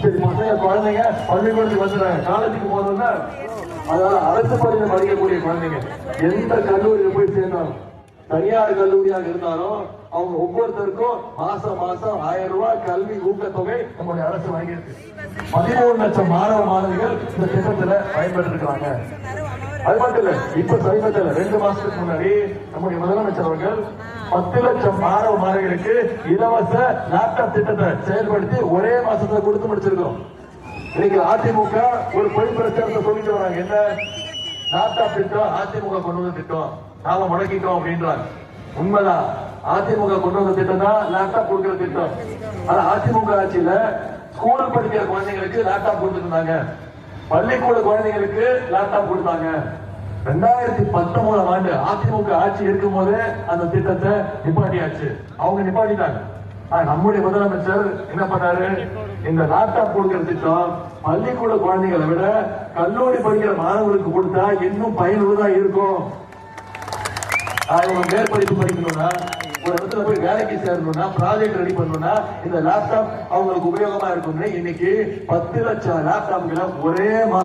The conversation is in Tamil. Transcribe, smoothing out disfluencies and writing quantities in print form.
சரி பசங்க குழந்தைங்க பள்ளிக்கூடத்துக்கு வந்துடுறாங்க, காலேஜுக்கு போனோம்னா அதனால அரசு பள்ளியில் படிக்கக்கூடிய குழந்தைங்க எந்த கல்லூரியில போய் சேர்ந்தாலும், தனியார் கல்லூரியாக இருந்தாலும் அவங்க ஒவ்வொருத்தருக்கும் மாசம் மாசம் 1000 ரூபாய் கல்வி ஊக்கத்தொகை நம்முடைய அரசு வாங்கியிருக்கு. 13 லட்சம் மாணவ மாணவிகள் இந்த திட்டத்துல பயன்பெற்று இருக்காங்க. அது மட்டும் இல்ல, இப்ப சமீபத்தில் 2 மாசத்துக்கு முன்னாடி நம்முடைய முதலமைச்சர் அவர்கள் 10 லட்சம் மாணவ மாணவிகளுக்கு இலவச லேப்டாப் திட்டத்தை செயல்படுத்தி ஒரே மாசத்துல கொடுத்து முடிச்சிருக்கோம். இன்னைக்கு அதிமுக ஒரு பொய் பிரச்சாரத்தை சொல்லிட்டு வராங்க, என்ன லேப்டாப் திட்டம் அதிமுக கொண்டு வந்த திட்டம், நாம முடக்கிட்டோம் அப்படின்றாங்க. உண்மைதான், அதிமுக கொண்டு வந்த திட்டம் தான் லேப்டாப் கொடுக்கிற திட்டம். ஆனா அதிமுக ஆட்சியில ஸ்கூல் படிக்கிற குழந்தைங்களுக்கு லேப்டாப் கொடுத்துருந்தாங்க, பள்ளிக்கூட குழந்தைங்களுக்கு லேப்டாப் கொடுத்தாங்க. 2019ஆம் ஆண்டு அதிமுக ஆட்சி இருக்கும் போது அந்த திட்டத்தை நிப்பாட்டியாச்சு, அவங்க நிப்பாட்டிட்டாங்க. நம்முடைய முதலமைச்சர் என்ன பண்ணாரு, இந்த லேப்டாப் கொடுக்கிற திட்டம் பள்ளிக்கூட குழந்தைகளை விட கல்லூரி படிக்கிற மாணவர்களுக்கு கொடுத்தா இன்னும் பயனுள்ளதா இருக்கும். அவங்க மேற்படிப்பு படிக்கணும்னா, ஒரு இடத்துல போய் வேலைக்கு சேரணும்னா, ப்ராஜெக்ட் ரெடி பண்ணணும்னா இந்த லேப்டாப் அவங்களுக்கு உபயோகமா இருக்கும்னு இன்னைக்கு 10 லட்சம் லேப்டாப்களை ஒரே